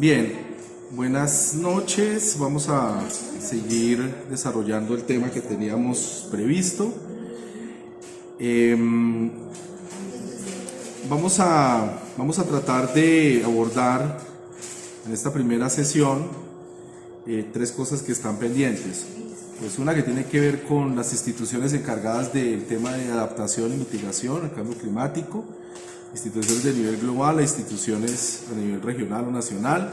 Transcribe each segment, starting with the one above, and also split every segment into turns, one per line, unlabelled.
Bien, buenas noches. Vamos a seguir desarrollando el tema que teníamos previsto. Vamos a tratar de abordar en esta primera sesión tres cosas que están pendientes. Pues una que tiene que ver con las instituciones encargadas del tema de adaptación y mitigación al cambio climático, instituciones de nivel global e instituciones a nivel regional o nacional.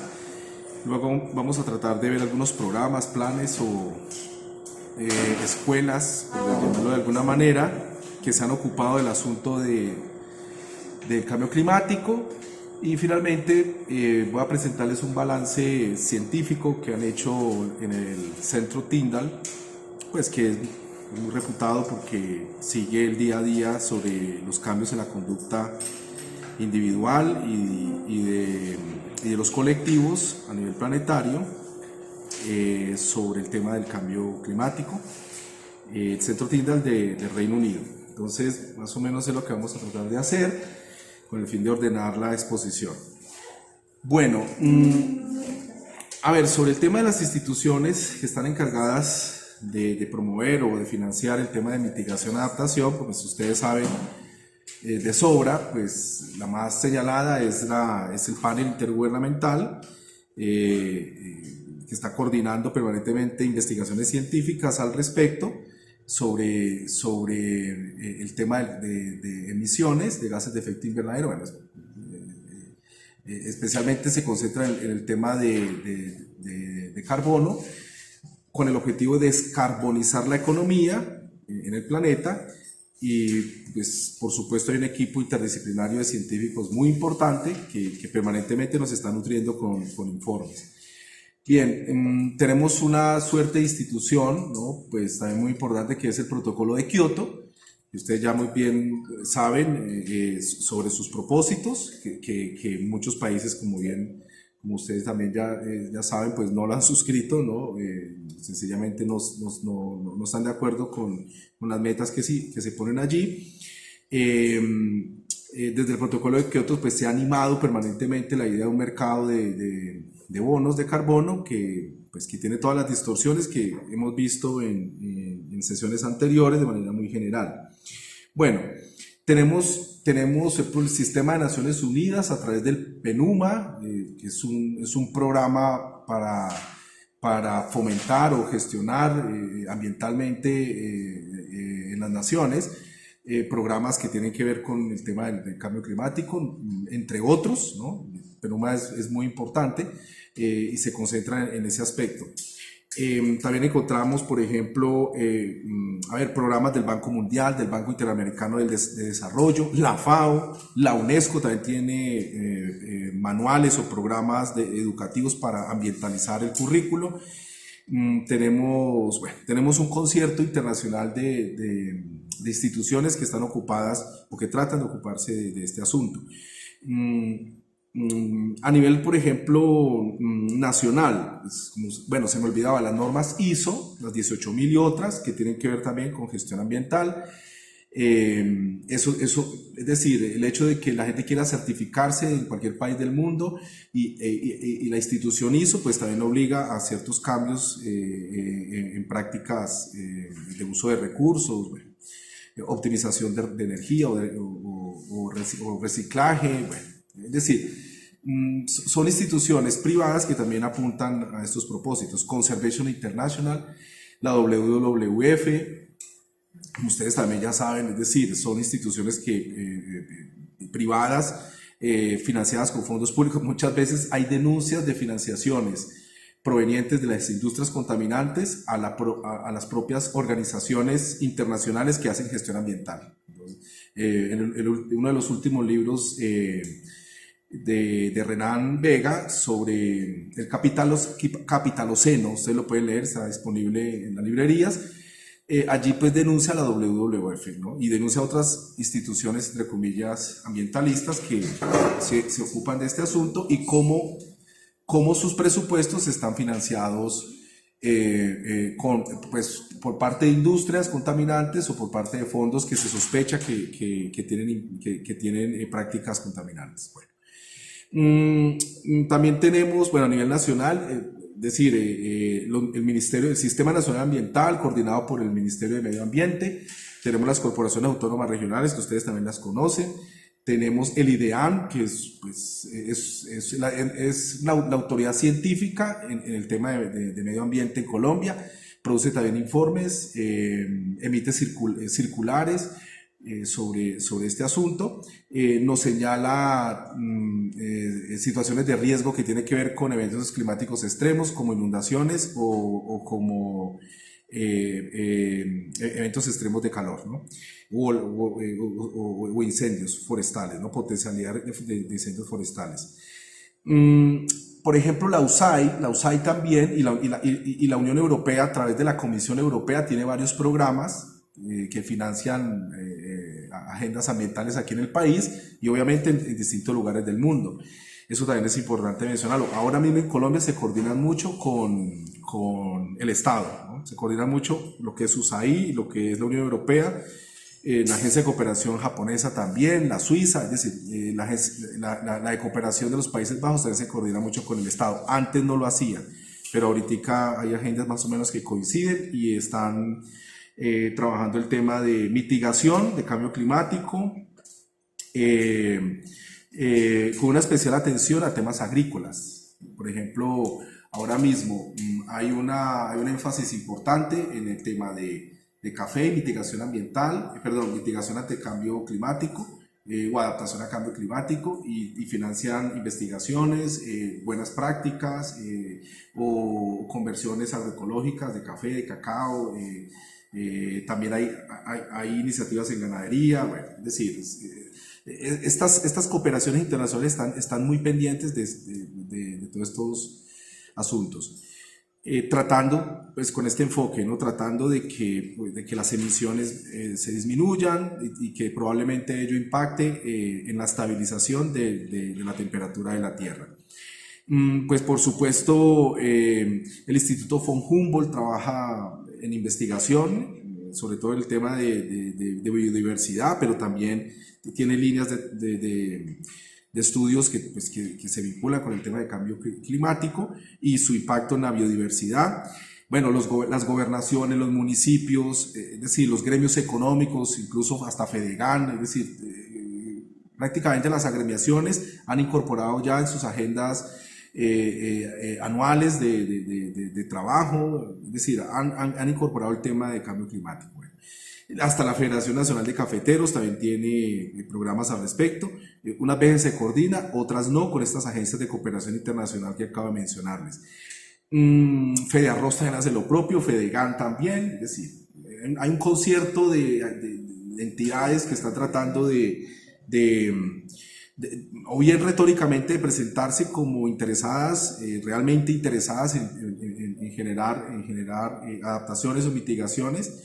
Luego vamos a tratar de ver algunos programas, planes o escuelas, por llamarlo de alguna manera, que se han ocupado del asunto del cambio climático. Y finalmente voy a presentarles un balance científico que han hecho en el Centro Tyndall, pues que es muy reputado porque sigue el día a día sobre los cambios en la conducta individual y de los colectivos a nivel planetario sobre el tema del cambio climático. El Centro Tyndall del Reino Unido. Entonces, más o menos es lo que vamos a tratar de hacer con el fin de ordenar la exposición. Bueno, a ver, sobre el tema de las instituciones que están encargadas de promover o de financiar el tema de mitigación y adaptación, pues ustedes saben de sobra, pues la más señalada es el panel intergubernamental que está coordinando permanentemente investigaciones científicas al respecto sobre el tema de emisiones de gases de efecto invernadero. Bueno, especialmente se concentra en el tema de carbono, con el objetivo de descarbonizar la economía en el planeta. Y pues por supuesto hay un equipo interdisciplinario de científicos muy importante que permanentemente nos está nutriendo con informes. Bien, tenemos una suerte de institución, ¿no? Pues también muy importante, que es el Protocolo de Kioto, que ustedes ya muy bien saben sobre sus propósitos, que muchos países, como ustedes también ya saben, pues no lo han suscrito, ¿no? Sencillamente no están de acuerdo con las metas que se ponen allí. Desde el Protocolo de Kioto pues se ha animado permanentemente la idea de un mercado de bonos de carbono que tiene todas las distorsiones que hemos visto en sesiones anteriores de manera muy general. Bueno, tenemos el Sistema de Naciones Unidas a través del PNUMA, que es un programa para fomentar o gestionar ambientalmente en las naciones, programas que tienen que ver con el tema del cambio climático, entre otros, ¿no? El PNUMA es muy importante y se concentra en ese aspecto. También encontramos, por ejemplo, programas del Banco Mundial, del Banco Interamericano de Desarrollo, la FAO, la UNESCO también tiene manuales o programas educativos para ambientalizar el currículo. Tenemos un concierto internacional de instituciones que están ocupadas o que tratan de ocuparse de este asunto. A nivel, por ejemplo, nacional, bueno, se me olvidaba las normas ISO, las 18.000 y otras, que tienen que ver también con gestión ambiental. Es decir, el hecho de que la gente quiera certificarse en cualquier país del mundo y la institución ISO pues también obliga a ciertos cambios en prácticas de uso de recursos, bueno, optimización de energía o reciclaje, bueno, es decir, son instituciones privadas que también apuntan a estos propósitos. Conservation International, la WWF, como ustedes también ya saben, es decir, son instituciones privadas financiadas con fondos públicos. Muchas veces hay denuncias de financiaciones provenientes de las industrias contaminantes a las propias organizaciones internacionales que hacen gestión ambiental. Uno de los últimos libros de Renan Vega sobre el capitaloceno, ustedes lo pueden leer, está disponible en las librerías. Allí pues denuncia a la WWF, ¿no? Y denuncia a otras instituciones, entre comillas, ambientalistas que se ocupan de este asunto y cómo sus presupuestos están financiados por parte de industrias contaminantes o por parte de fondos que se sospecha que tienen prácticas contaminantes. Bueno, También tenemos, bueno, a nivel nacional, es decir, el Ministerio del Sistema Nacional Ambiental, coordinado por el Ministerio de Medio Ambiente. Tenemos las corporaciones autónomas regionales, que ustedes también las conocen. Tenemos el IDEAM, que es, pues, la autoridad científica en el tema de medio ambiente en Colombia. Produce también informes, emite circulares sobre este asunto. Nos señala situaciones de riesgo que tienen que ver con eventos climáticos extremos, como inundaciones o como eventos extremos de calor, ¿no? O incendios forestales, ¿no? Potencialidad de incendios forestales. Por ejemplo, la USAID también y la Unión Europea, a través de la Comisión Europea, tiene varios programas que financian agendas ambientales aquí en el país y obviamente en distintos lugares del mundo. Eso también es importante mencionarlo. Ahora mismo en Colombia se coordinan mucho con el Estado, ¿no? Se coordina mucho lo que es USAID, lo que es la Unión Europea, la Agencia de Cooperación Japonesa también, la Suiza, es decir, la de cooperación de los Países Bajos también se coordina mucho con el Estado. Antes no lo hacían, pero ahorita hay agendas más o menos que coinciden y están trabajando el tema de mitigación de cambio climático, con una especial atención a temas agrícolas. Por ejemplo, ahora mismo hay un énfasis importante en el tema de café, mitigación ambiental, mitigación ante cambio climático o adaptación a cambio climático y financian investigaciones, buenas prácticas o conversiones agroecológicas de café, de cacao. También hay iniciativas en ganadería, bueno, es decir, estas cooperaciones internacionales están muy pendientes de todos estos asuntos. Tratando, pues con este enfoque, ¿no? Tratando de que las emisiones se disminuyan y que probablemente ello impacte en la estabilización de la temperatura de la Tierra. Pues por supuesto, el Instituto von Humboldt trabaja en investigación, sobre todo el tema de biodiversidad, pero también tiene líneas de estudios que se vinculan con el tema de cambio climático y su impacto en la biodiversidad. Bueno, las gobernaciones, los municipios, es decir, los gremios económicos, incluso hasta Fedegan, es decir, prácticamente las agremiaciones han incorporado ya en sus agendas anuales de trabajo, es decir, han incorporado el tema de cambio climático. Bueno, hasta la Federación Nacional de Cafeteros también tiene programas al respecto. Unas veces se coordina, otras no, con estas agencias de cooperación internacional que acabo de mencionarles. Fedearroz también hace lo propio, Fedegan también, es decir, hay un concierto de entidades que están tratando o bien retóricamente de presentarse como interesadas, realmente interesadas en generar adaptaciones o mitigaciones,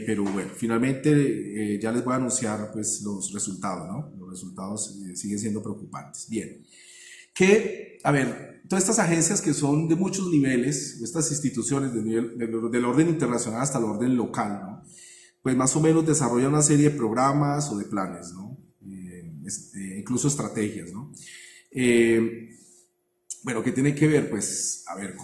pero bueno, finalmente ya les voy a anunciar pues los resultados, ¿no? Los resultados siguen siendo preocupantes. Bien, a ver, todas estas agencias que son de muchos niveles, estas instituciones del orden internacional hasta el orden local, ¿no? Pues más o menos desarrollan una serie de programas o de planes, ¿no? Incluso estrategias, ¿no? Bueno, ¿qué tiene que ver? Pues, a ver,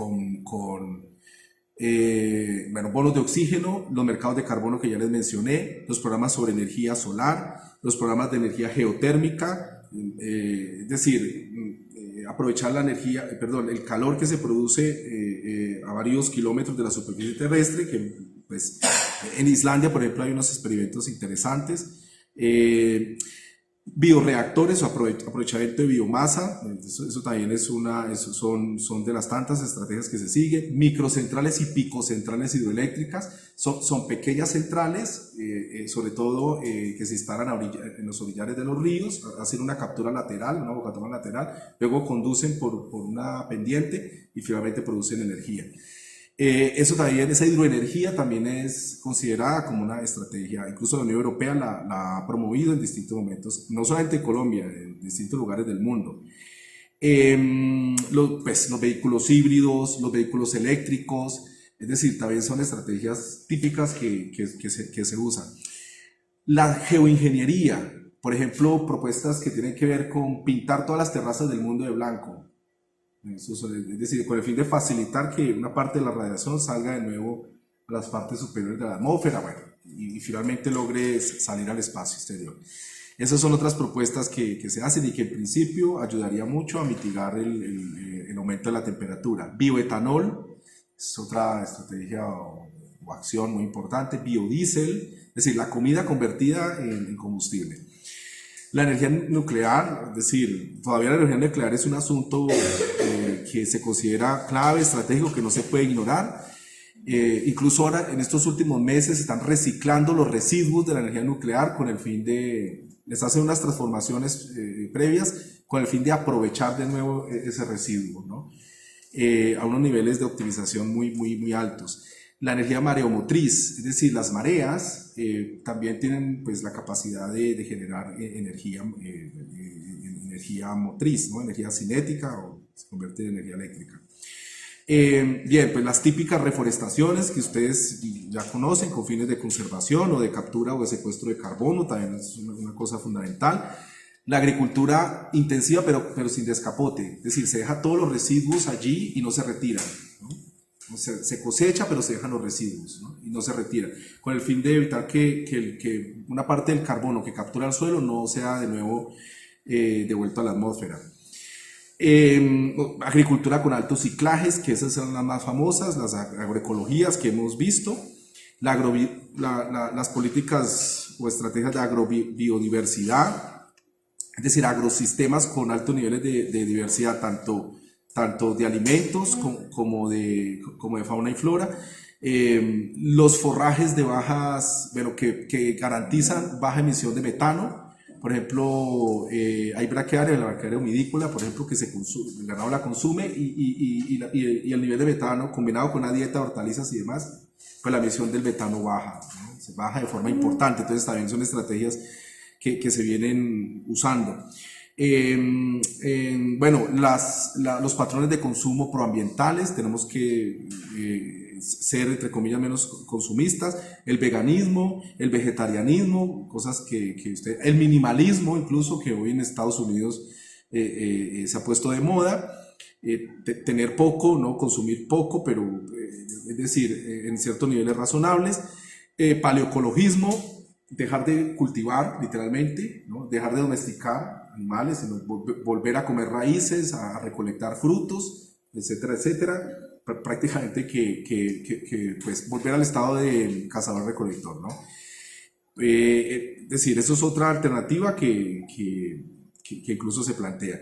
bueno, bonos de oxígeno, los mercados de carbono que ya les mencioné, los programas sobre energía solar, los programas de energía geotérmica, es decir, aprovechar la energía, el calor que se produce a varios kilómetros de la superficie terrestre, que pues en Islandia, por ejemplo, hay unos experimentos interesantes. Bioreactores o aprovechamiento de biomasa, eso también son de las tantas estrategias que se siguen. Microcentrales y picocentrales hidroeléctricas son pequeñas centrales, sobre todo que se instalan en los orillares de los ríos, hacen una captura lateral, una bocatorra lateral, luego conducen por una pendiente y finalmente producen energía. Esa hidroenergía también es considerada como una estrategia, incluso la Unión Europea la ha promovido en distintos momentos, no solamente en Colombia, en distintos lugares del mundo. Los vehículos híbridos, los vehículos eléctricos, es decir, también son estrategias típicas que se usan. La geoingeniería, Por ejemplo, propuestas que tienen que ver con pintar todas las terrazas del mundo de blanco. Es decir, con el fin de facilitar que una parte de la radiación salga de nuevo a las partes superiores de la atmósfera, bueno, y finalmente logre salir al espacio exterior. Esas son otras propuestas que se hacen y que en principio ayudaría mucho a mitigar el aumento de la temperatura. Bioetanol es otra estrategia o acción muy importante. Biodiesel, es decir, la comida convertida en combustible. La energía nuclear, es decir, todavía la energía nuclear es un asunto que se considera clave, estratégico, que no se puede ignorar. Incluso ahora, en estos últimos meses, se están reciclando los residuos de la energía nuclear con el fin de... Les hacen unas transformaciones previas con el fin de aprovechar de nuevo ese residuo, ¿no? A unos niveles de optimización muy altos. La energía mareomotriz, es decir, las mareas también tienen pues, la capacidad de generar energía motriz, ¿no? Energía cinética o se convierte en energía eléctrica. Bien, pues las típicas reforestaciones que ustedes ya conocen con fines de conservación o de captura o de secuestro de carbono, también es una cosa fundamental. La agricultura intensiva pero sin descapote, es decir, se deja todos los residuos allí y no se retiran, ¿no? Se cosecha pero se dejan los residuos, ¿no? Y no se retiran, con el fin de evitar que una parte del carbono que captura el suelo no sea de nuevo devuelto a la atmósfera. Agricultura con altos ciclajes, que esas son las más famosas, las agroecologías que hemos visto, las políticas o estrategias de agrobiodiversidad, es decir, agrosistemas con altos niveles de diversidad, tanto de alimentos como de fauna y flora, los forrajes de que garantizan baja emisión de metano. Por ejemplo, hay braquiaria, la braquiaria humidícola, por ejemplo, que el ganado la consume y el nivel de metano combinado con una dieta de hortalizas y demás, pues la emisión del metano baja, ¿no? Se baja de forma importante. Entonces también son estrategias que se vienen usando. Bueno, los patrones de consumo proambientales, tenemos que ser, entre comillas, menos consumistas, el veganismo, el vegetarianismo, cosas el minimalismo incluso, que hoy en Estados Unidos se ha puesto de moda, tener poco, ¿no? Consumir poco, pero es decir, en ciertos niveles razonables, paleoecologismo, dejar de cultivar literalmente, ¿no? Dejar de domesticar animales, sino volver a comer raíces, a recolectar frutos, etcétera, etcétera. Prácticamente pues volver al estado de cazador-recolector, ¿no? Es decir, eso es otra alternativa que incluso se plantea.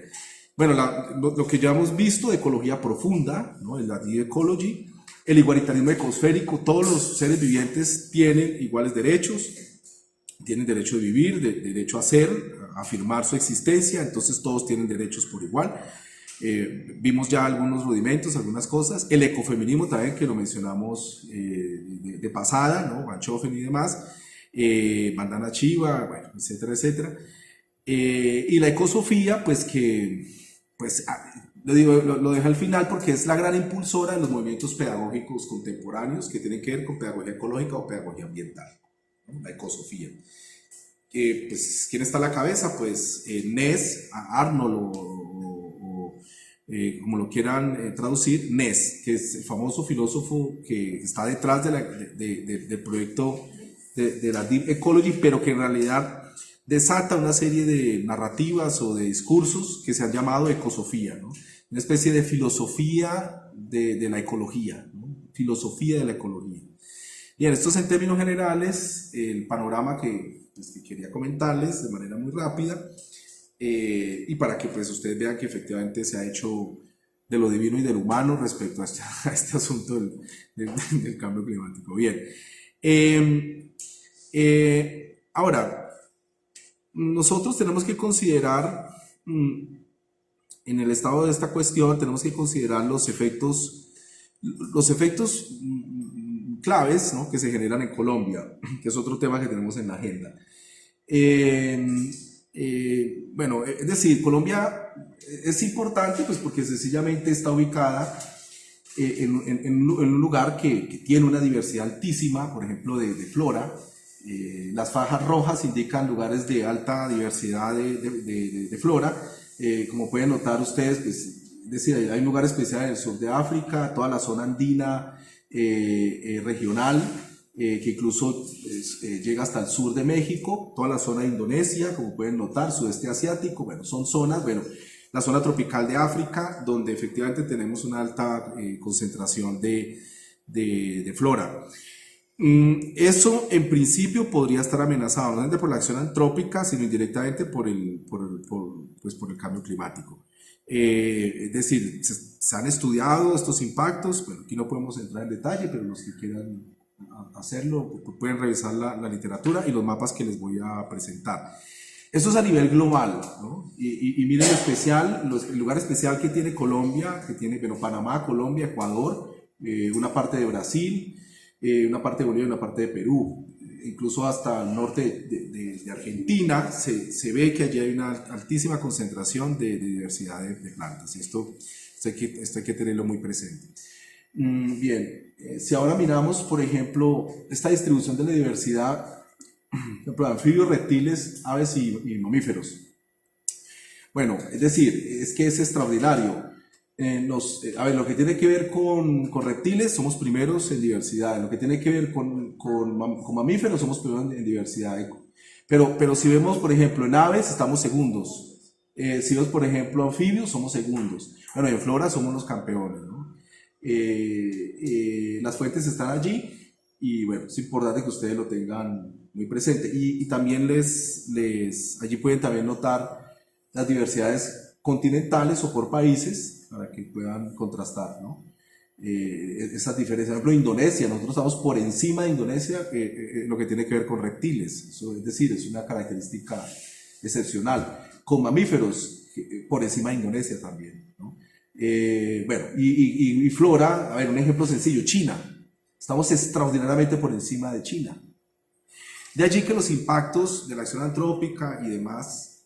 Bueno, lo que ya hemos visto de ecología profunda, ¿no? La deep ecology, el igualitarismo ecosférico, todos los seres vivientes tienen iguales derechos, tienen derecho de vivir, derecho a ser, a afirmar su existencia, entonces todos tienen derechos por igual. Vimos ya algunos rudimentos, algunas cosas. El ecofeminismo también, que lo mencionamos de pasada, ¿no? Banchofen y demás, Bandana Chiva, bueno, etcétera, etcétera. Y la ecosofía, pues lo deja al final porque es la gran impulsora de los movimientos pedagógicos contemporáneos que tienen que ver con pedagogía ecológica o pedagogía ambiental, ¿no? La ecosofía. Pues, ¿quién está a la cabeza? Pues Ness, Arnold como lo quieran traducir, Ness, que es el famoso filósofo que está detrás del proyecto de la Deep Ecology, pero que en realidad desata una serie de narrativas o de discursos que se han llamado ecosofía, ¿no? Una especie de filosofía de la ecología, ¿no? Filosofía de la ecología. Bien, esto es en términos generales el panorama que quería comentarles de manera muy rápida. Y para que pues ustedes vean que efectivamente se ha hecho de lo divino y del humano respecto a este asunto del cambio climático. Bien, ahora, nosotros tenemos que considerar, en el estado de esta cuestión, tenemos que considerar los efectos claves, ¿no? Que se generan en Colombia, que es otro tema que tenemos en la agenda. Bueno, es decir, Colombia es importante pues porque sencillamente está ubicada en un lugar que tiene una diversidad altísima, por ejemplo, de flora, Las fajas rojas indican lugares de alta diversidad de flora. Como pueden notar ustedes, pues, es decir, hay un lugar especial en el sur de África, toda la zona andina regional, que incluso llega hasta el sur de México, toda la zona de Indonesia, como pueden notar, sudeste asiático, bueno, son zonas, bueno, la zona tropical de África, donde efectivamente tenemos una alta concentración de flora. Eso en principio podría estar amenazado no solamente por la acción antrópica, sino indirectamente por el cambio climático. Es decir, se han estudiado estos impactos, bueno, aquí no podemos entrar en detalle, pero los que quieran hacerlo pueden revisar la literatura y los mapas que les voy a presentar. Esto es a nivel global, ¿no? Y miren especial, el lugar especial que tiene Colombia, que tiene, bueno, Panamá, Colombia, Ecuador, una parte de Brasil, una parte de Bolivia y una parte de Perú, incluso hasta el norte de Argentina, se ve que allí hay una altísima concentración de diversidad de plantas, y esto hay que tenerlo muy presente. Bien, si ahora miramos, por ejemplo, esta distribución de la diversidad, por ejemplo, anfibios, reptiles, aves y mamíferos. Bueno, es decir, es que es extraordinario. A ver, lo que tiene que ver con reptiles, somos primeros en diversidad. En lo que tiene que ver con mamíferos, somos primeros en diversidad. Pero si vemos, por ejemplo, en aves, estamos segundos. Si vemos, por ejemplo, anfibios, somos segundos. Bueno, en flora somos los campeones, ¿no? Las fuentes están allí y bueno, es importante que ustedes lo tengan muy presente. Y también allí pueden también notar las diversidades continentales o por países, para que puedan contrastar, ¿no? Esas diferencias. Por ejemplo, Indonesia, nosotros estamos por encima de Indonesia lo que tiene que ver con reptiles. Eso, es decir, es una característica excepcional. Con mamíferos, por encima de Indonesia también, ¿no? Bueno, y flora, a ver, un ejemplo sencillo, China. Estamos extraordinariamente por encima de China. De allí que los impactos de la acción antrópica y demás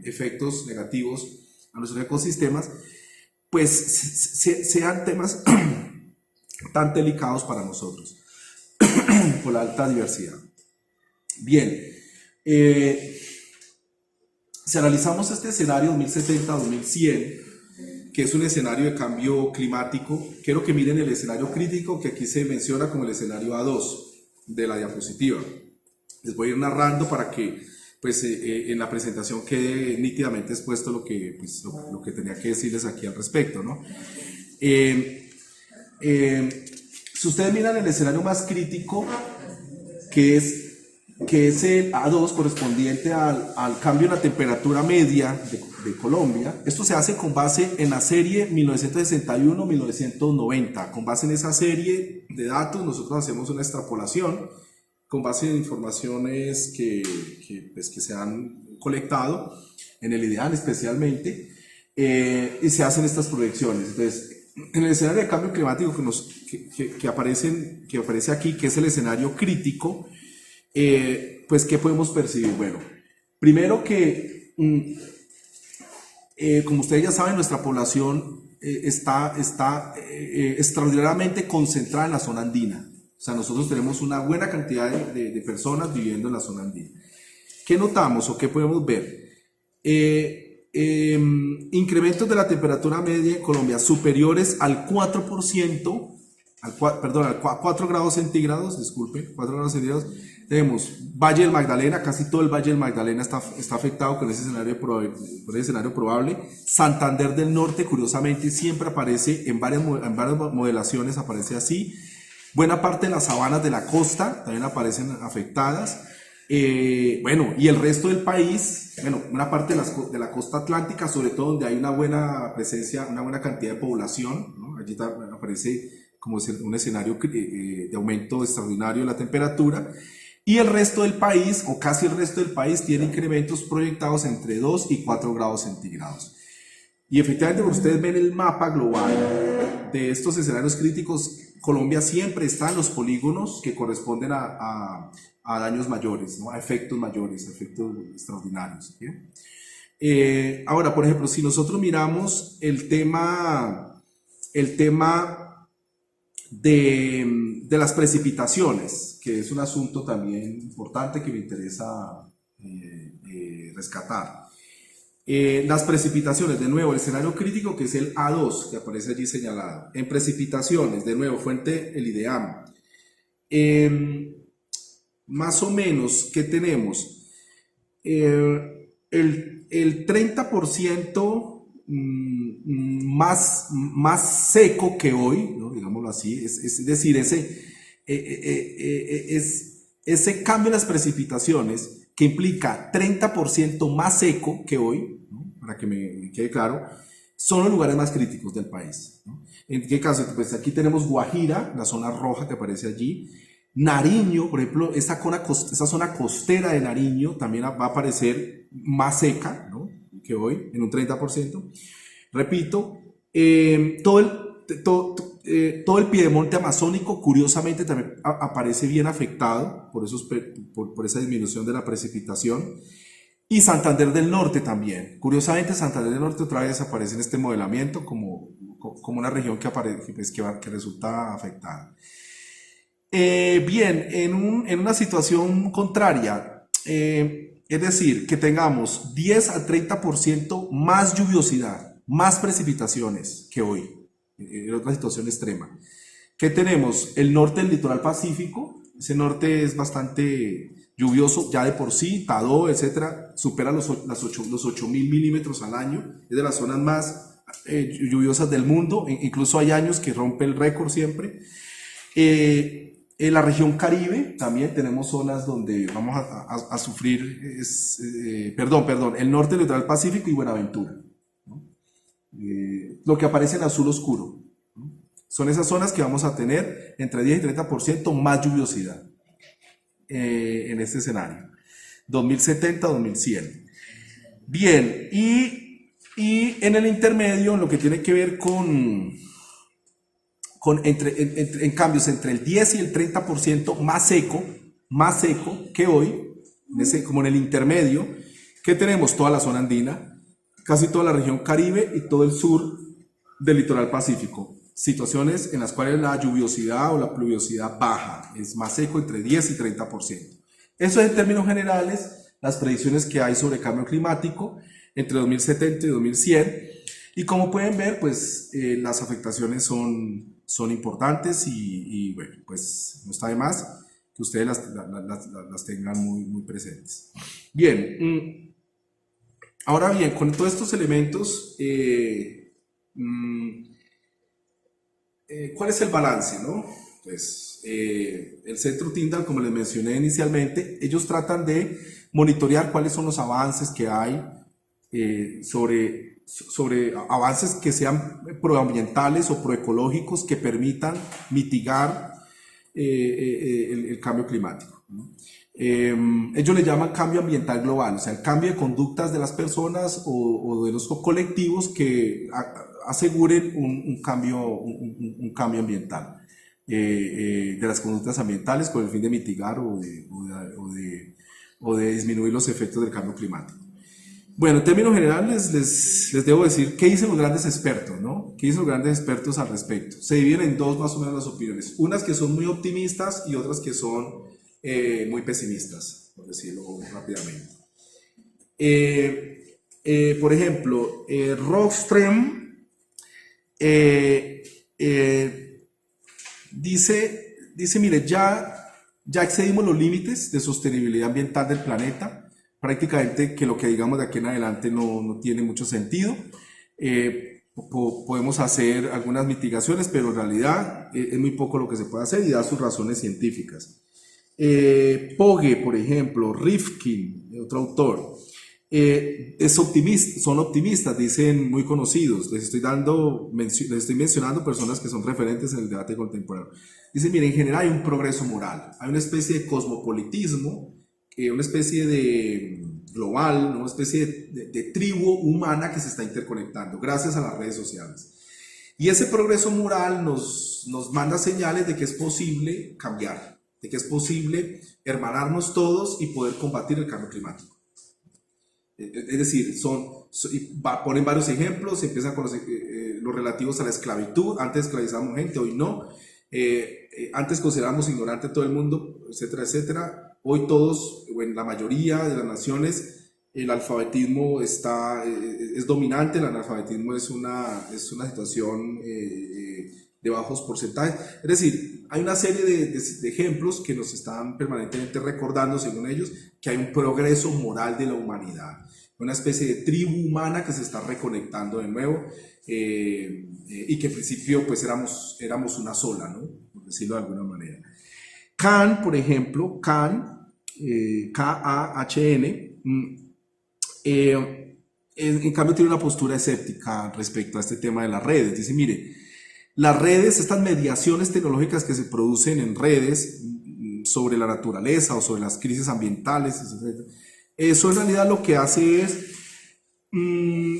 efectos negativos a nuestros ecosistemas, pues sean temas tan delicados para nosotros, por la alta diversidad. Bien, si analizamos este escenario 2070-2100, que es un escenario de cambio climático, quiero que miren el escenario crítico que aquí se menciona como el escenario A2 de la diapositiva. Les voy a ir narrando para que pues en la presentación quede nítidamente expuesto lo que tenía que decirles aquí al respecto, ¿no? Si ustedes miran el escenario más crítico, que es el A2 correspondiente al cambio en la temperatura media de Colombia, esto se hace con base en la serie 1961-1990. Con base en esa serie de datos nosotros hacemos una extrapolación con base en informaciones que se han colectado, en el IDEAN especialmente, y se hacen estas proyecciones. Entonces, en el escenario de cambio climático que aparece aquí, que es el escenario crítico, pues, ¿qué podemos percibir? Bueno, primero que, como ustedes ya saben, nuestra población está extraordinariamente concentrada en la zona andina. O sea, nosotros tenemos una buena cantidad de personas viviendo en la zona andina. ¿Qué notamos o qué podemos ver? Incrementos de la temperatura media en Colombia superiores al 4%, a 4 grados centígrados, disculpen, 4 grados centígrados. Tenemos Valle del Magdalena, casi todo el Valle del Magdalena está afectado con ese escenario probable. Santander del Norte, curiosamente, siempre aparece en varias modelaciones, aparece así. Buena parte de las sabanas de la costa también aparecen afectadas. Bueno, y el resto del país, bueno, una parte de la costa atlántica, sobre todo donde hay una buena presencia, una buena cantidad de población, ¿no? Allí aparece como un escenario de aumento extraordinario de la temperatura. Y el resto del país, o casi el resto del país, tiene incrementos proyectados entre 2 y 4 grados centígrados. Y efectivamente, cuando ustedes ven el mapa global de estos escenarios críticos, Colombia siempre está en los polígonos que corresponden a daños mayores, ¿no? A efectos mayores, a efectos extraordinarios. ¿Bien? Ahora, por ejemplo, si nosotros miramos el tema de las precipitaciones, que es un asunto también importante que me interesa rescatar. Las precipitaciones, de nuevo, el escenario crítico, que es el A2, que aparece allí señalado. En precipitaciones, de nuevo, fuente el IDEAM. Más o menos, ¿qué tenemos? El 30% más seco que hoy, ¿no? Digámoslo así, es decir, ese cambio en las precipitaciones que implica 30% más seco que hoy, ¿no? Para que me quede claro, son los lugares más críticos del país, ¿no? ¿En qué caso? Pues aquí tenemos Guajira, la zona roja que aparece allí. Nariño, por ejemplo, esa zona costera de Nariño también va a aparecer más seca, ¿no? Que hoy, en un 30%. Repito, todo el piedemonte amazónico, curiosamente, también aparece bien afectado por esa disminución de la precipitación. Y Santander del Norte también. Curiosamente, Santander del Norte otra vez aparece en este modelamiento como una región que resulta afectada. Bien, en una situación contraria, es decir, que tengamos 10 al 30% más lluviosidad, más precipitaciones que hoy, en otra situación extrema. ¿Qué tenemos? El norte del litoral pacífico, ese norte es bastante lluvioso ya de por sí, Tadó, etcétera, supera los 8.000 milímetros al año, es de las zonas más lluviosas del mundo, incluso hay años que rompe el récord siempre. En la región Caribe también tenemos zonas donde vamos a sufrir, el norte del litoral pacífico y Buenaventura, ¿no? Lo que aparece en azul oscuro, ¿no? Son esas zonas que vamos a tener entre 10 y 30% más lluviosidad en este escenario, 2070-2100. Bien, y en el intermedio, lo que tiene que ver en cambios entre el 10 y el 30% más seco que hoy, como en el intermedio, que tenemos toda la zona andina, casi toda la región Caribe y todo el sur del litoral pacífico. Situaciones en las cuales la lluviosidad o la pluviosidad baja, es más seco entre 10 y 30%. Eso es en términos generales las predicciones que hay sobre cambio climático entre 2070 y 2100. Y como pueden ver, pues las afectaciones son importantes y bueno, pues no está de más que ustedes las tengan muy presentes. Bien, ahora bien, con todos estos elementos, ¿cuál es el balance, no? Pues el Centro Tyndall, como les mencioné inicialmente, ellos tratan de monitorear cuáles son los avances que hay sobre avances que sean proambientales o proecológicos que permitan mitigar el cambio climático, ¿no? Ellos le llaman cambio ambiental global, o sea, el cambio de conductas de las personas o de los colectivos que aseguren un cambio ambiental, de las conductas ambientales con el fin de mitigar o de disminuir los efectos del cambio climático. Bueno, en términos generales les debo decir qué dicen los grandes expertos, ¿no? ¿Qué dicen los grandes expertos al respecto? Se dividen en dos más o menos las opiniones, unas que son muy optimistas y otras que son muy pesimistas, por decirlo rápidamente. Por ejemplo, Rockström dice, mire, ya excedimos los límites de sostenibilidad ambiental del planeta. Prácticamente que lo que digamos de aquí en adelante no tiene mucho sentido. Podemos hacer algunas mitigaciones, pero en realidad es muy poco lo que se puede hacer y da sus razones científicas. Pogge, por ejemplo, Rifkin, otro autor, son optimistas, dicen muy conocidos. Les estoy mencionando personas que son referentes en el debate contemporáneo. Dicen, miren, en general hay un progreso moral, hay una especie de cosmopolitismo, una especie de global, una especie de tribu humana que se está interconectando gracias a las redes sociales. Y ese progreso moral nos manda señales de que es posible cambiar, de que es posible hermanarnos todos y poder combatir el cambio climático. Es decir, ponen varios ejemplos, empiezan con los relativos a la esclavitud. Antes esclavizábamos gente, hoy no. Antes considerábamos ignorante a todo el mundo, etcétera, etcétera. Hoy todos, o en la mayoría de las naciones, el alfabetismo es dominante, el analfabetismo es una situación de bajos porcentajes. Es decir, hay una serie de ejemplos que nos están permanentemente recordando, según ellos, que hay un progreso moral de la humanidad, una especie de tribu humana que se está reconectando de nuevo, y que en principio pues éramos una sola, ¿no? Por decirlo de alguna manera. Kahn, por ejemplo, Kahn, K-A-H-N, en cambio tiene una postura escéptica respecto a este tema de las redes. Dice, mire, las redes, estas mediaciones tecnológicas que se producen en redes sobre la naturaleza o sobre las crisis ambientales, etc., eso en realidad lo que hace es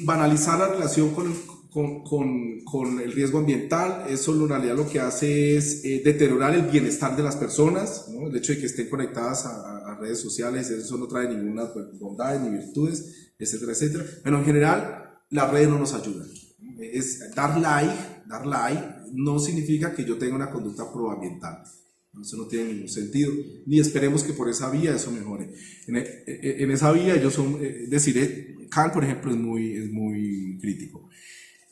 banalizar la relación con el riesgo ambiental. Eso en realidad lo que hace es deteriorar el bienestar de las personas, ¿no? El hecho de que estén conectadas a redes sociales, eso no trae ninguna bondad ni virtudes, etcétera, etcétera. Pero en general, las redes no nos ayudan. Es dar like no significa que yo tenga una conducta proambiental. Eso no tiene ningún sentido, ni esperemos que por esa vía eso mejore. En esa vía ellos son, Kahn, por ejemplo, es muy crítico.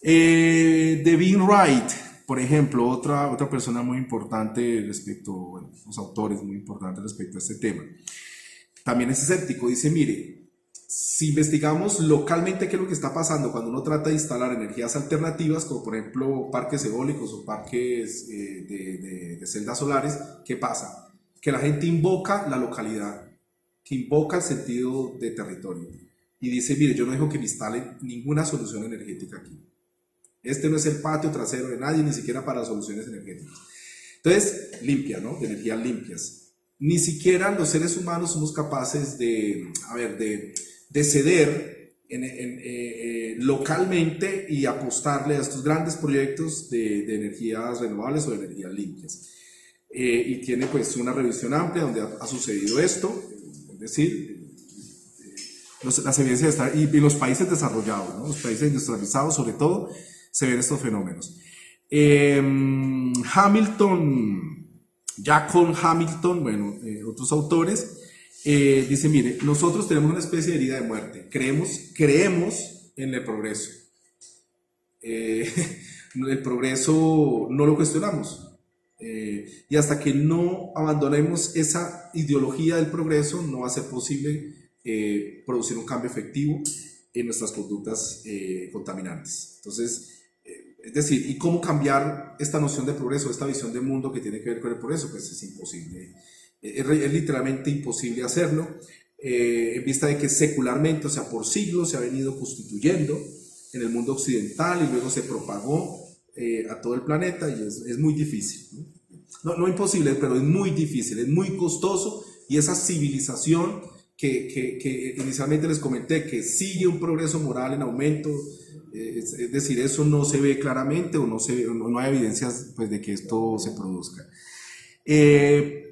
Devin Wright, por ejemplo, otra persona muy importante respecto, bueno, los autores muy importantes respecto a este tema, también es escéptico. Dice, mire, si investigamos localmente qué es lo que está pasando cuando uno trata de instalar energías alternativas, como por ejemplo parques eólicos o parques de celdas solares, ¿qué pasa? Que la gente invoca la localidad, que invoca el sentido de territorio y dice, mire, yo no dejo que me instalen ninguna solución energética aquí. Este no es el patio trasero de nadie, ni siquiera para soluciones energéticas. Entonces, limpia, ¿no? De energías limpias. Ni siquiera los seres humanos somos capaces de ceder localmente y apostarle a estos grandes proyectos de energías renovables o de energías limpias. Y tiene pues una revisión amplia donde ha sucedido esto, es decir, las evidencias están, y en los países desarrollados, ¿no? Los países industrializados sobre todo, se ven estos fenómenos. Jackson Hamilton, bueno, otros autores, dice, mire, nosotros tenemos una especie de herida de muerte, creemos en el progreso. El progreso no lo cuestionamos. Y hasta que no abandonemos esa ideología del progreso, no va a ser posible producir un cambio efectivo en nuestras conductas contaminantes. Entonces, es decir, ¿y cómo cambiar esta noción de progreso, esta visión de mundo que tiene que ver con el progreso? Pues es imposible. Es literalmente imposible hacerlo, en vista de que secularmente, o sea, por siglos se ha venido constituyendo en el mundo occidental y luego se propagó a todo el planeta y es muy difícil. No imposible, pero es muy difícil, es muy costoso, y esa civilización que inicialmente les comenté, que sigue un progreso moral en aumento, es decir, eso no se ve claramente o no hay evidencias pues, de que esto se produzca.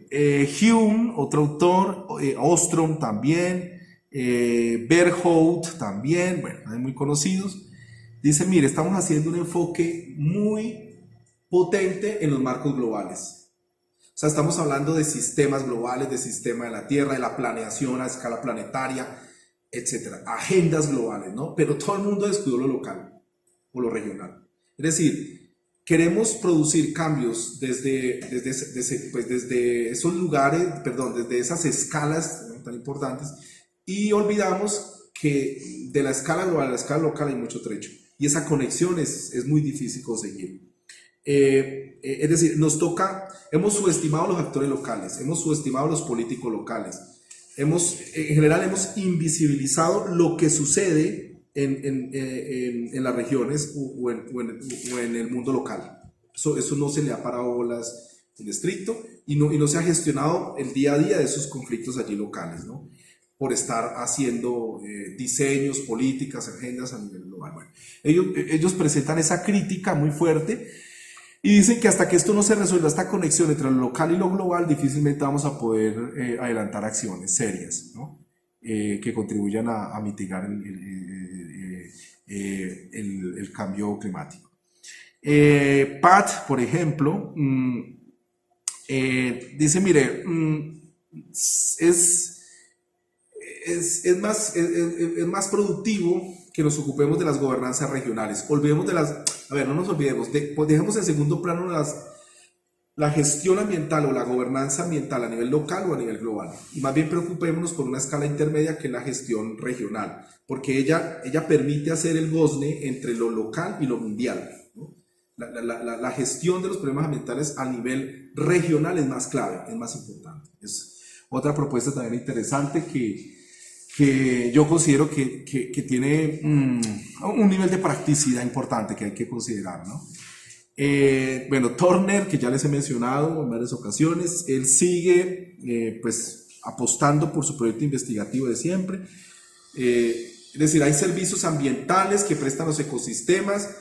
Hume, otro autor, Ostrom también, Berghout también, bueno, hay muy conocidos. Dice, mire, estamos haciendo un enfoque muy potente en los marcos globales. O sea, estamos hablando de sistemas globales, de sistema de la Tierra, de la planeación a escala planetaria, etcétera, agendas globales, ¿no? Pero todo el mundo descuidó lo local o lo regional. Es decir, queremos producir cambios desde esos lugares, perdón, desde esas escalas, ¿no?, tan importantes, y olvidamos que de la escala global a la escala local hay mucho trecho, y esa conexión es muy difícil conseguir. Es decir, hemos subestimado a los actores locales, hemos subestimado a los políticos locales, en general hemos invisibilizado lo que sucede en las regiones o en el mundo local. Eso no se le ha parado bolas en estricto y no se ha gestionado el día a día de esos conflictos allí locales, ¿no? Por estar haciendo diseños, políticas, agendas a nivel global. Bueno, ellos presentan esa crítica muy fuerte y dicen que hasta que esto no se resuelva, esta conexión entre lo local y lo global, difícilmente vamos a poder adelantar acciones serias, ¿no? Que contribuyan a mitigar el cambio climático. Pat, por ejemplo, dice, mire, es más productivo que nos ocupemos de las gobernanzas regionales. Olvidemos de las, a ver, no nos olvidemos, pues dejemos en segundo plano la gestión ambiental o la gobernanza ambiental a nivel local o a nivel global. Y más bien preocupémonos por una escala intermedia que es la gestión regional, porque ella permite hacer el gozne entre lo local y lo mundial, ¿no? La gestión de los problemas ambientales a nivel regional es más clave, es más importante. Es otra propuesta también interesante que yo considero que tiene un nivel de practicidad importante que hay que considerar, ¿no? Bueno, Turner, que ya les he mencionado en varias ocasiones, él sigue pues apostando por su proyecto investigativo de siempre. Es decir, hay servicios ambientales que prestan los ecosistemas.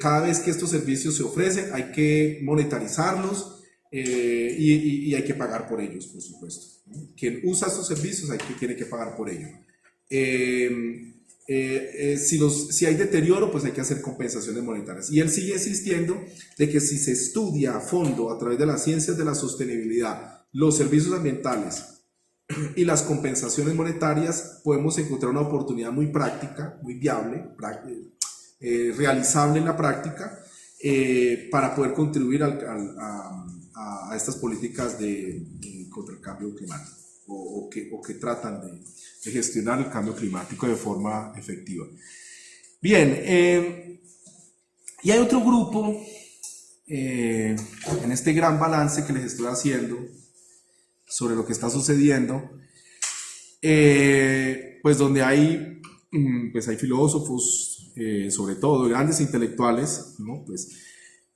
Cada vez que estos servicios se ofrecen hay que monetarizarlos y hay que pagar por ellos, por supuesto. Quien usa estos servicios tiene que pagar por ello. Si hay deterioro, pues hay que hacer compensaciones monetarias. Y él sigue insistiendo de que si se estudia a fondo a través de las ciencias de la sostenibilidad, los servicios ambientales y las compensaciones monetarias, podemos encontrar una oportunidad muy práctica, muy viable, realizable en la práctica, para poder contribuir a estas políticas contra el cambio climático o que tratan de gestionar el cambio climático de forma efectiva. Bien, y hay otro grupo en este gran balance que les estoy haciendo sobre lo que está sucediendo, pues donde hay filósofos, sobre todo grandes intelectuales, ¿no? Pues,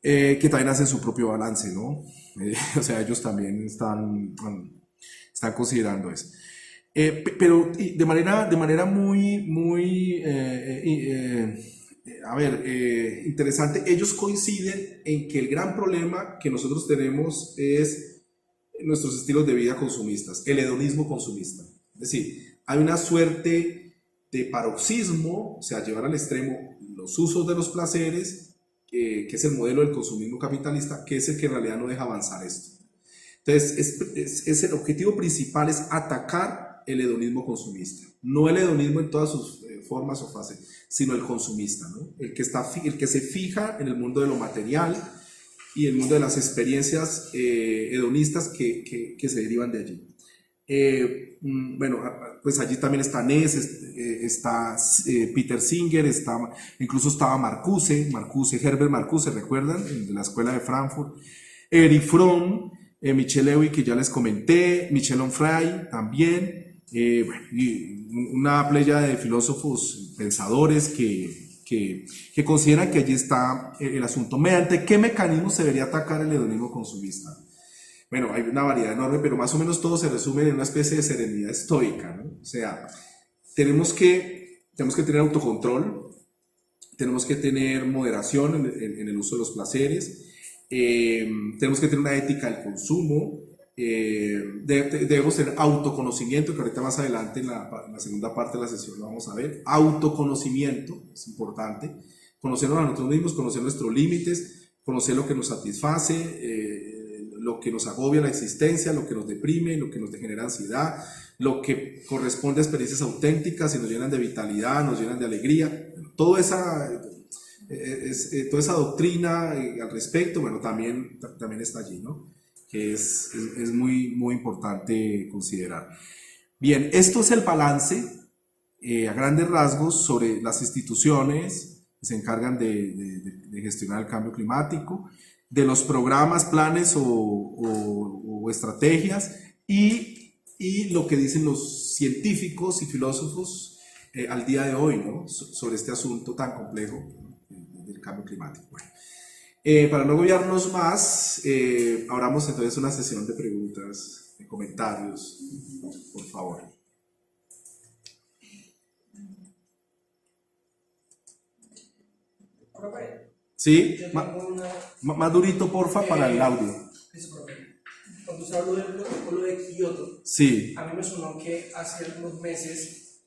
que también hacen su propio balance, ¿no? O sea, ellos también están considerando eso. Pero de manera muy interesante, ellos coinciden en que el gran problema que nosotros tenemos es nuestros estilos de vida consumistas, el hedonismo consumista. Es decir, hay una suerte de paroxismo, o sea, llevar al extremo los usos de los placeres, que es el modelo del consumismo capitalista, que es el que en realidad no deja avanzar esto. Entonces, el objetivo principal es atacar el hedonismo consumista, no el hedonismo en todas sus formas o fases, sino el consumista, ¿no? El que se fija en el mundo de lo material y el mundo de las experiencias hedonistas que se derivan de allí. Bueno, pues allí también está Ness, está Peter Singer, incluso estaba Herbert Marcuse, ¿recuerdan? De la escuela de Frankfurt. Erich Fromm, Michel Lewin, que ya les comenté, Michel Onfray también, bueno, y una playa de filósofos pensadores que consideran que allí está el asunto. ¿Mediante qué mecanismo se debería atacar el hedonismo consumista? Bueno, hay una variedad enorme, pero más o menos todo se resume en una especie de serenidad estoica, ¿no? O sea, tenemos que tener autocontrol, tenemos que tener moderación en el uso de los placeres, tenemos que tener una ética del consumo, debemos tener autoconocimiento, que ahorita más adelante en la segunda parte de la sesión lo vamos a ver. Autoconocimiento es importante, conocernos a nosotros mismos, conocer nuestros límites, conocer lo que nos satisface, lo que nos agobia la existencia, lo que nos deprime, lo que nos genera ansiedad, lo que corresponde a experiencias auténticas y nos llenan de vitalidad, nos llenan de alegría. Toda esa doctrina al respecto, bueno, también está allí, ¿no? Que es muy importante considerar. Bien, esto es el balance a grandes rasgos sobre las instituciones que se encargan de gestionar el cambio climático, de los programas, planes o estrategias y lo que dicen los científicos y filósofos al día de hoy, ¿no? Sobre este asunto tan complejo del cambio climático. Bueno, para no agobiarnos más, abramos entonces una sesión de preguntas, de comentarios, por favor. Sí, más durito, porfa, para el audio.
Cuando usted habló del protocolo de Kioto,
sí,
a mí me sonó que hace algunos meses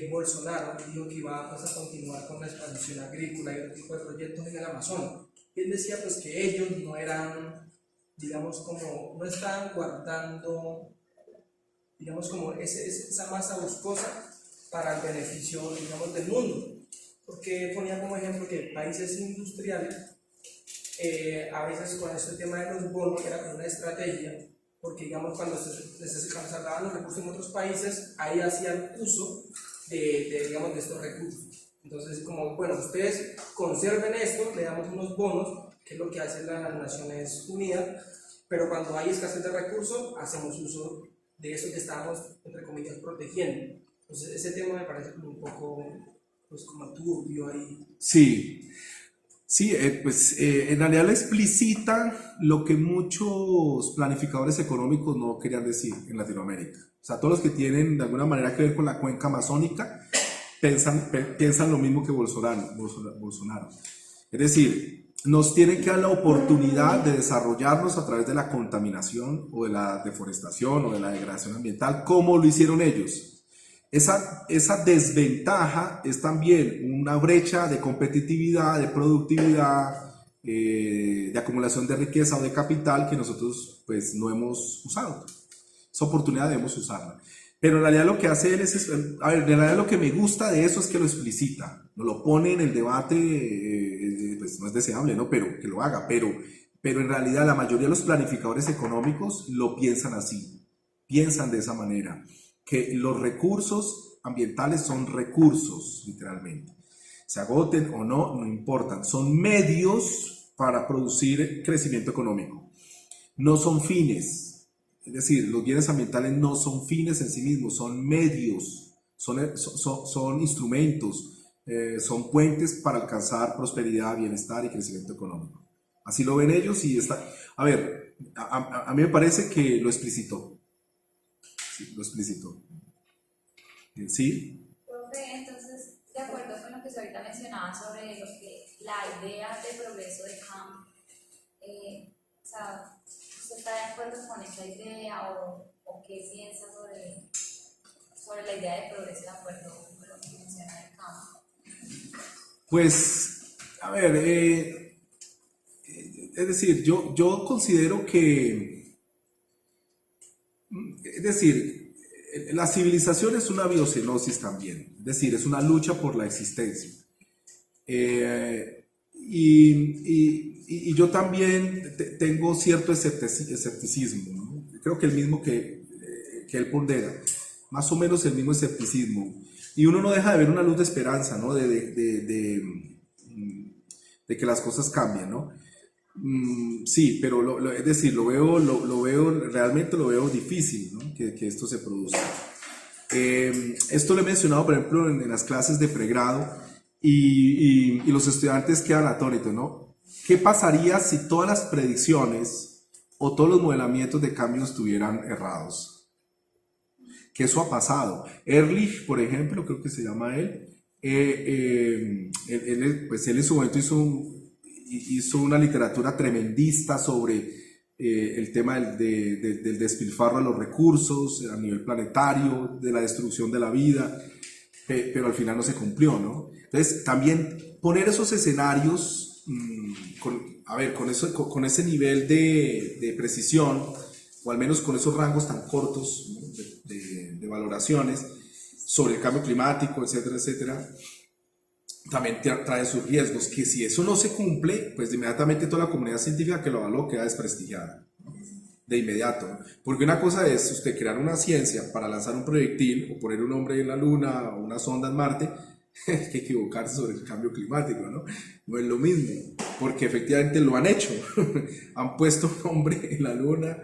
Bolsonaro dijo que iba a continuar con la expansión agrícola y otro tipo de proyectos en el Amazonas. Y él decía pues que ellos no eran, digamos, como, no estaban guardando, digamos, como esa masa boscosa para el beneficio, digamos, del mundo. Porque ponía como ejemplo que países industriales, a veces con este tema de los bonos era como una estrategia, porque digamos cuando se conservaban los recursos en otros países, ahí hacían uso digamos, de estos recursos. Entonces, como, bueno, ustedes conserven esto, le damos unos bonos, que es lo que hacen las Naciones Unidas, pero cuando hay escasez de recursos, hacemos uso de eso que estamos, entre comillas, protegiendo. Entonces, ese tema me parece como un poco, pues, como turbio ahí.
Sí, sí, pues en realidad le explicita lo que muchos planificadores económicos no querían decir en Latinoamérica. O sea, todos los que tienen de alguna manera que ver con la cuenca amazónica piensan lo mismo que Bolsonaro. Es decir, nos tienen que dar la oportunidad de desarrollarnos a través de la contaminación o de la deforestación o de la degradación ambiental, como lo hicieron ellos. Esa desventaja es también una brecha de competitividad, de productividad, de acumulación de riqueza o de capital que nosotros pues no hemos usado. Esa oportunidad debemos usarla. Pero en realidad lo que hace él es, a ver, en realidad lo que me gusta de eso es que lo explicita, no lo pone en el debate, pues no es deseable, ¿no? Pero que lo haga, pero en realidad la mayoría de los planificadores económicos lo piensan así, piensan de esa manera, que los recursos ambientales son recursos, literalmente. Se agoten o no, no importan, son medios para producir crecimiento económico, no son fines. Es decir, los bienes ambientales no son fines en sí mismos, son medios, son instrumentos, son puentes para alcanzar prosperidad, bienestar y crecimiento económico. Así lo ven ellos y está... A ver, a mí me parece que lo explicitó. Sí, lo explicitó. ¿Sí?
Profe, entonces, de acuerdo con lo que usted ahorita mencionaba sobre lo que la idea de progreso de Kant, o sea, ¿usted está de acuerdo con esa idea o qué piensa sobre la idea de progreso de acuerdo con lo que menciona de Kant?
Pues, a ver, es decir, yo considero que, es decir, la civilización es una biocenosis también, es decir, es una lucha por la existencia. Y yo también tengo cierto escepticismo, ¿no? Creo que el mismo que él pondera, más o menos el mismo escepticismo. Y uno no deja de ver una luz de esperanza, ¿no? De que las cosas cambien, ¿no? Sí, pero es decir, realmente lo veo difícil, ¿no? Que esto se produzca. Esto lo he mencionado, por ejemplo, en las clases de pregrado y los estudiantes quedan atónitos, ¿no? ¿Qué pasaría si todas las predicciones o todos los modelamientos de cambio estuvieran errados? Que eso ha pasado. Ehrlich, por ejemplo, creo que se llama él, pues él en su momento hizo una literatura tremendista sobre el tema del despilfarro de los recursos a nivel planetario, de la destrucción de la vida, pero al final no se cumplió, ¿no? Entonces, también poner esos escenarios, con ese nivel de precisión, o al menos con esos rangos tan cortos, ¿no? de valoraciones sobre el cambio climático, etcétera, etcétera, también trae sus riesgos, que si eso no se cumple, pues inmediatamente toda la comunidad científica que lo avaló queda desprestigiada, ¿no? De inmediato, ¿no? Porque una cosa es usted crear una ciencia para lanzar un proyectil o poner un hombre en la luna o una sonda en Marte, hay que equivocarse sobre el cambio climático, ¿no? No es lo mismo, porque efectivamente lo han hecho, han puesto un hombre en la luna,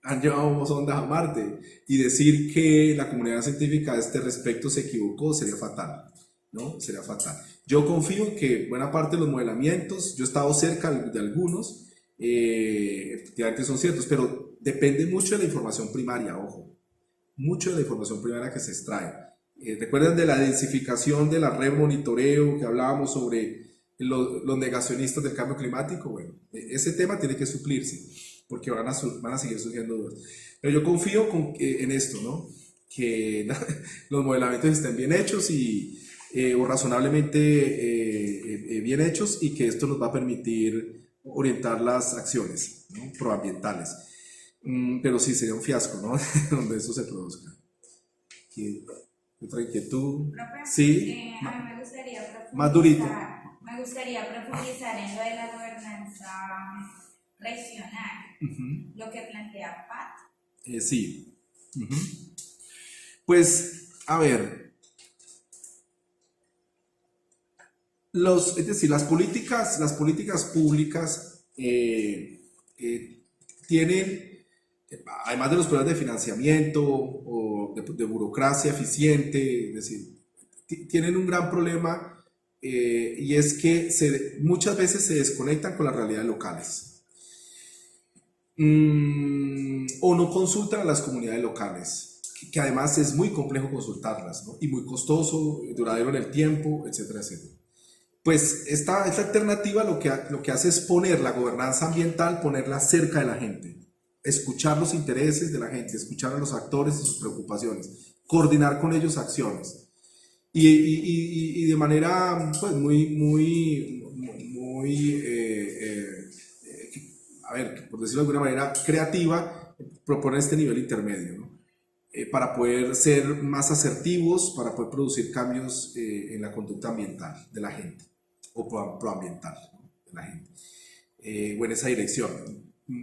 han llevado sondas a Marte, y decir que la comunidad científica a este respecto se equivocó sería fatal, ¿no? Sería fatal. Yo confío en que buena parte de los modelamientos, yo he estado cerca de algunos, efectivamente son ciertos, pero depende mucho de la información primaria, ojo, mucho de la información primaria que se extrae. ¿Recuerdan de la densificación de la red monitoreo que hablábamos sobre los negacionistas del cambio climático? Bueno, ese tema tiene que suplirse, porque van a seguir surgiendo dudas. Pero yo confío en esto, ¿no? Que los modelamientos estén bien hechos o razonablemente bien hechos, y que esto nos va a permitir orientar las acciones, ¿no? Proambientales. Pero sí, sería un fiasco, ¿no? Donde eso se produzca. ¿Otra inquietud?
Profe,
Sí,
a mí me gustaría
más durito.
me gustaría profundizar en lo de la gobernanza regional, lo que plantea Pat.
Sí. Pues, a ver, es decir, las políticas públicas tienen, además de los problemas de financiamiento o de burocracia eficiente, es decir, tienen un gran problema y es que muchas veces se desconectan con las realidades locales. O no consultan a las comunidades locales, que además es muy complejo consultarlas, ¿no? Y muy costoso, duradero en el tiempo, etcétera, etcétera. Pues esta alternativa lo que hace es poner la gobernanza ambiental, ponerla cerca de la gente, escuchar los intereses de la gente, escuchar a los actores y sus preocupaciones, coordinar con ellos acciones. Y de manera pues a ver, por decirlo de alguna manera, creativa, proponer este nivel intermedio, ¿no? Para poder ser más asertivos, para poder producir cambios en la conducta ambiental de la gente, o proambiental, ¿no? De la gente, o en esa dirección.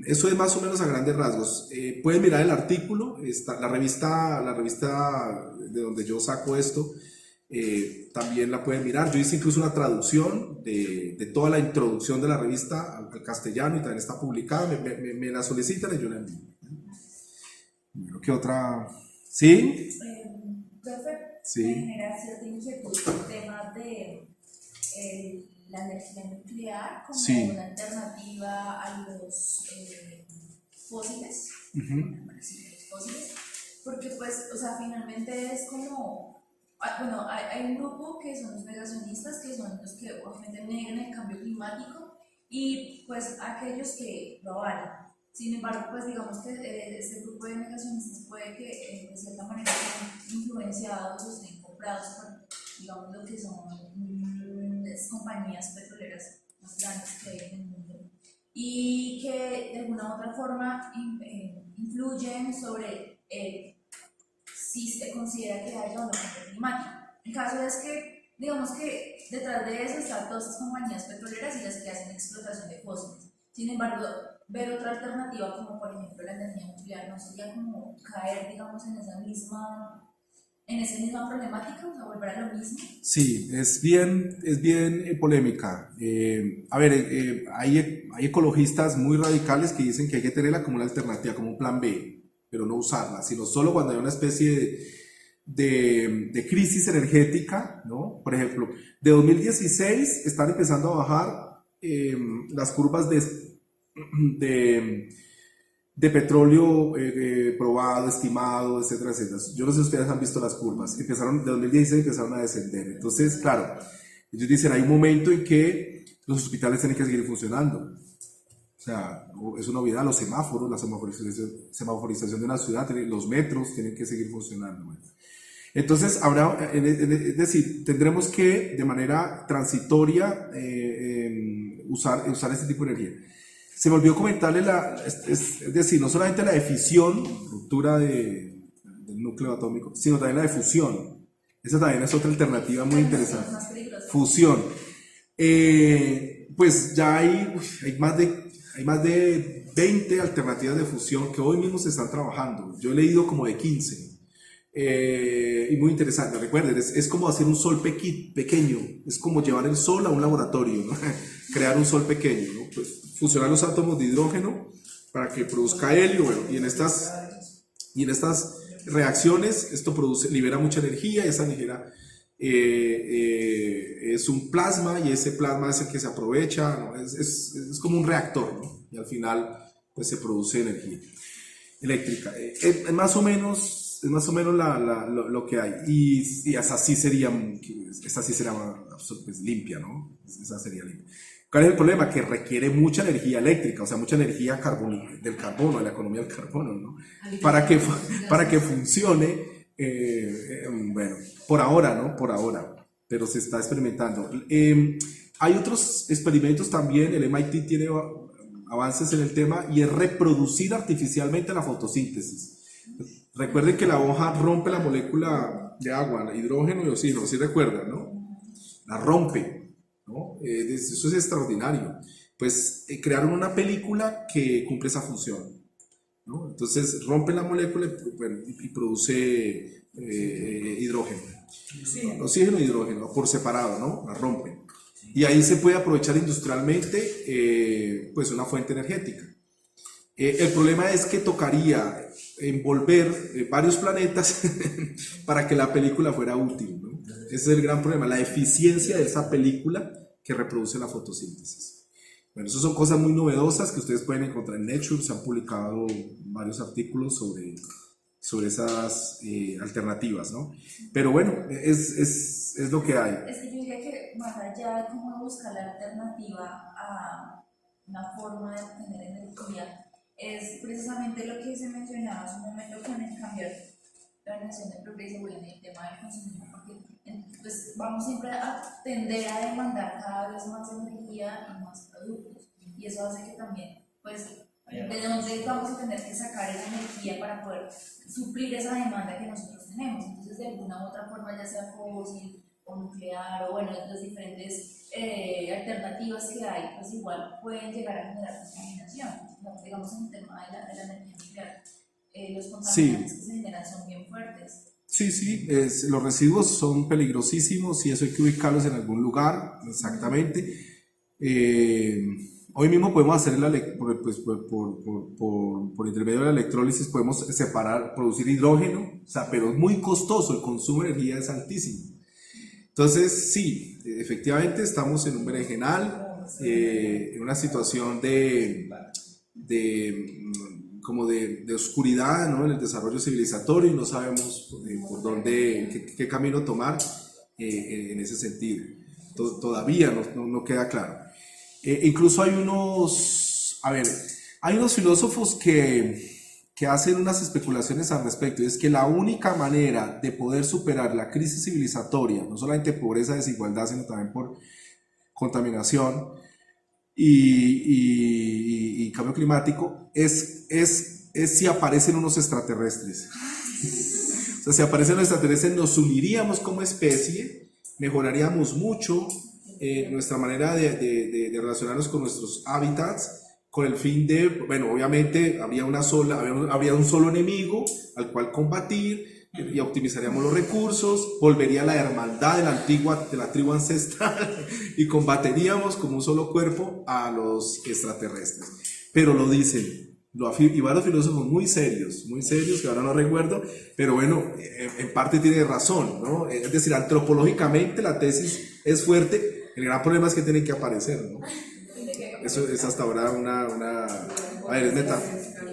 Eso es más o menos a grandes rasgos. Pueden mirar el artículo, la revista de donde yo saco esto, también la pueden mirar. Yo hice incluso una traducción de toda la introducción de la revista al castellano y también está publicada. Me la solicitan y yo la envío. Bueno, ¿qué otra? ¿Sí?
Profe,
Sí.
me genera cierta inquietud el tema de la energía nuclear como
Sí.
una alternativa a los fósiles, porque pues, o sea, finalmente es como, bueno, hay un grupo que son los negacionistas, que son los que obviamente niegan el cambio climático, y pues aquellos que lo avalan. Sin embargo, pues digamos que este grupo de negacionistas puede que de cierta manera sean influenciados o estén comprados por, digamos, lo que son las compañías petroleras más grandes que hay en el mundo, y que de alguna u otra forma influyen sobre si se considera que haya o no cambio climático. El caso es que, digamos que detrás de eso están todas estas compañías petroleras y las que hacen explotación de fósiles. Sin embargo, ver otra alternativa como por ejemplo la energía nuclear no sería como caer, digamos, en esa misma problemática, o sea, volver a lo mismo.
Sí, es bien polémica. A ver, hay ecologistas muy radicales que dicen que hay que tenerla como una alternativa, como un plan B, pero no usarla, sino solo cuando hay una especie de crisis energética, ¿no? Por ejemplo, de 2016 están empezando a bajar las curvas de petróleo probado, estimado, etcétera, etcétera. Yo no sé si ustedes han visto las curvas. De 2016 empezaron a descender. Entonces, claro, ellos dicen, hay un momento en que los hospitales tienen que seguir funcionando. O sea, es una novedad, los semáforos, la semaforización de una ciudad, los metros tienen que seguir funcionando. Bueno. Entonces, es decir, tendremos que de manera transitoria usar este tipo de energía. Se me olvidó comentarle, es decir, no solamente la de fisión, ruptura del núcleo atómico, sino también la de fusión. Esa también es otra alternativa muy interesante. Fusión. Pues ya hay más de 20 alternativas de fusión que hoy mismo se están trabajando. Yo he leído como de 15. Y muy interesante, recuerden, es como hacer un sol pequeño, es como llevar el sol a un laboratorio, ¿no? Crear un sol pequeño, ¿no? Pues, fusionar los átomos de hidrógeno para que produzca helio, bueno, y en estas reacciones esto libera mucha energía, y esa energía es un plasma, y ese plasma es el que se aprovecha, ¿no? Es como un reactor, ¿no? Y al final pues se produce energía eléctrica. Es más o menos lo que hay, y esa sí sería pues, limpia, ¿no? Esa sería limpia. ¿Cuál es el problema? Que requiere mucha energía eléctrica, o sea, mucha energía del carbono, de la economía del carbono, ¿no? Para que funcione, bueno, por ahora, ¿no? Por ahora, pero se está experimentando. Hay otros experimentos también, el MIT tiene avances en el tema y es reproducir artificialmente la fotosíntesis. Recuerden que la hoja rompe la molécula de agua, hidrógeno y oxígeno, ¿sí recuerdan, no? La rompe, ¿no? Eso es extraordinario. Pues crearon una película que cumple esa función, ¿no? Entonces rompe la molécula y produce hidrógeno, oxígeno e hidrógeno por separado, ¿no? La rompen. Y ahí se puede aprovechar industrialmente pues una fuente energética. El problema es que tocaría envolver varios planetas para que la película fuera útil, ¿no? Ese es el gran problema, la eficiencia de esa película que reproduce la fotosíntesis. Bueno, esas son cosas muy novedosas que ustedes pueden encontrar en Nature. Se han publicado varios artículos sobre esas alternativas, ¿no? Pero bueno, es lo que hay.
Es que yo diría que más allá de cómo buscar la alternativa a una forma de obtener energía, es precisamente lo que se mencionaba hace un momento con el cambiar la nación de progreso, bueno, en el tema del consumismo, porque pues, vamos siempre a tender a demandar cada vez más energía y más productos, y eso hace que también, pues, de dónde vamos a tener que sacar esa energía para poder suplir esa demanda que nosotros tenemos. Entonces, de alguna u otra forma, ya sea fósil o nuclear, o bueno, las diferentes alternativas que hay, pues igual pueden llegar a generar contaminación. Digamos, en el tema de la energía nuclear, los contaminantes que se generan son bien fuertes.
Sí, los residuos son peligrosísimos y eso hay que ubicarlos en algún lugar, exactamente. Hoy mismo podemos hacer por intermedio de la electrólisis, podemos separar, producir hidrógeno, o sea, pero es muy costoso, el consumo de energía es altísimo. Entonces, sí, efectivamente estamos en un berenjenal, en una situación de oscuridad, ¿no? En el desarrollo civilizatorio y no sabemos por dónde, qué camino tomar en ese sentido. Todavía no queda claro. Incluso hay unos filósofos que hacen unas especulaciones al respecto, y es que la única manera de poder superar la crisis civilizatoria, no solamente pobreza, desigualdad, sino también por contaminación y cambio climático, es si aparecen unos extraterrestres. O sea, si aparecen los extraterrestres, nos uniríamos como especie, mejoraríamos mucho nuestra manera de relacionarnos con nuestros hábitats, con el fin de, bueno, obviamente habría un solo enemigo al cual combatir y optimizaríamos los recursos, volvería la hermandad de la tribu ancestral y combateríamos como un solo cuerpo a los extraterrestres. Pero lo dicen, y varios filósofos muy serios, que ahora no recuerdo, pero bueno, en parte tiene razón, ¿no? Es decir, antropológicamente la tesis es fuerte, el gran problema es que tienen que aparecer, ¿no? Eso es hasta ahora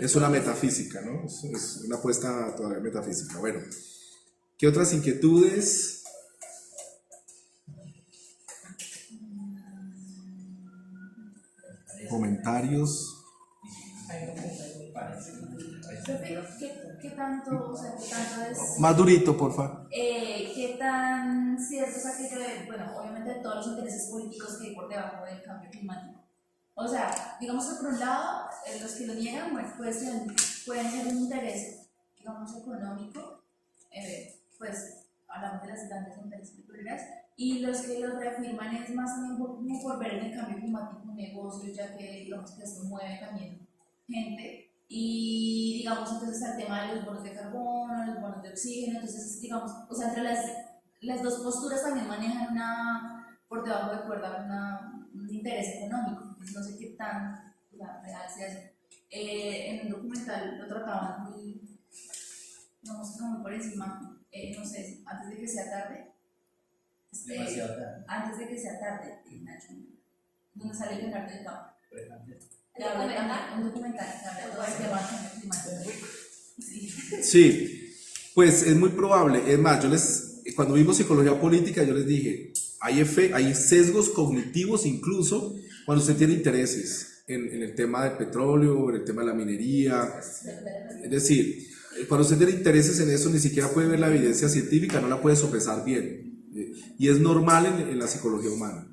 es una metafísica, ¿no? Es una apuesta todavía metafísica. Bueno, ¿qué otras inquietudes? Comentarios.
¿Qué tanto, o sea, qué tanto es?
Más durito, porfa.
¿Qué tan cierto es aquello de, bueno, obviamente de todos los intereses políticos que hay por debajo del cambio climático? O sea, digamos que por un lado, los que lo niegan, bueno, pueden ser un interés, digamos, económico, pues hablamos de las grandes empresas petroleras, y los que lo reafirman es más también como por ver en el cambio climático un negocio, ya que digamos que esto mueve también gente. Y digamos, entonces está el tema de los bonos de carbono, los bonos de oxígeno, entonces digamos, o sea, entre las dos posturas también manejan por debajo de cuerda un interés económico, entonces no sé qué tan real sea eso. En un documental lo trataban muy, digamos, como muy por encima, no sé, antes de que sea tarde.
Demasiado tarde.
Antes de que sea tarde, Nacho, donde sale Leonardo DiCaprio. Un documental que habla de todo este tema del cambio climático.
Sí, pues es muy probable. Es más, cuando vimos psicología política, yo les dije, hay sesgos cognitivos incluso cuando usted tiene intereses en el tema del petróleo, en el tema de la minería. Es decir, cuando usted tiene intereses en eso, ni siquiera puede ver la evidencia científica, no la puede sopesar bien. Y es normal en la psicología humana.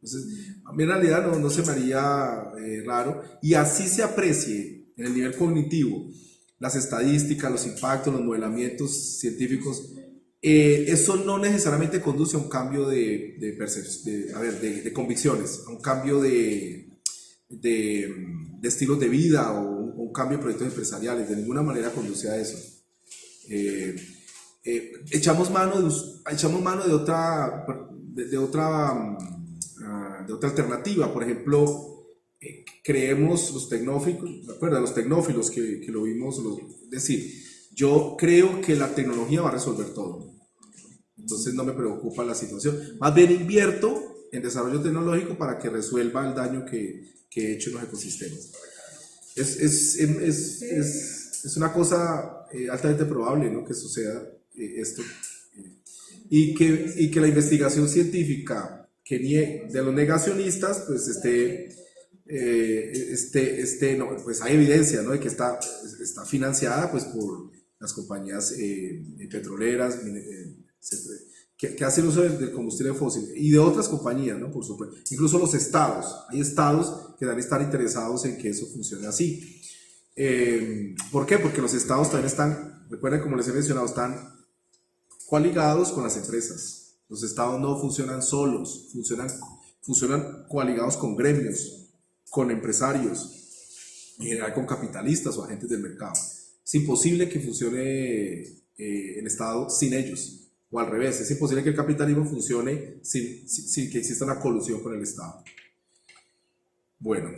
Entonces, a mí en realidad no se me haría raro, y así se aprecie en el nivel cognitivo las estadísticas, los impactos, los modelamientos científicos. Eso no necesariamente conduce a un cambio de convicciones, a un cambio de estilos de vida o un cambio de proyectos empresariales. De ninguna manera conduce a eso. Echamos mano de otra alternativa. Por ejemplo, creemos los tecnófilos, ¿recuerda? Los tecnófilos que lo vimos, es decir, yo creo que la tecnología va a resolver todo. Entonces no me preocupa la situación. Más bien invierto en desarrollo tecnológico para que resuelva el daño que he hecho en los ecosistemas. Es una cosa altamente probable, ¿no?, que suceda esto. Y que la investigación científica de los negacionistas pues pues hay evidencia, ¿no?, de que está financiada pues por las compañías petroleras, que hacen uso del combustible fósil, y de otras compañías, ¿no?, por supuesto. Incluso los estados, hay estados que deben estar interesados en que eso funcione así. ¿Por qué? Porque los estados también están, recuerden, como les he mencionado, están coaligados con las empresas. Los estados no funcionan solos, funcionan coaligados con gremios, con empresarios, en general con capitalistas o agentes del mercado. Es imposible que funcione el Estado sin ellos, o al revés, es imposible que el capitalismo funcione sin que exista una colusión con el Estado. Bueno,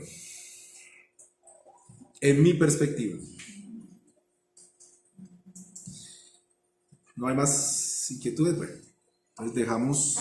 en mi perspectiva, no hay más inquietudes. Bueno, entonces dejamos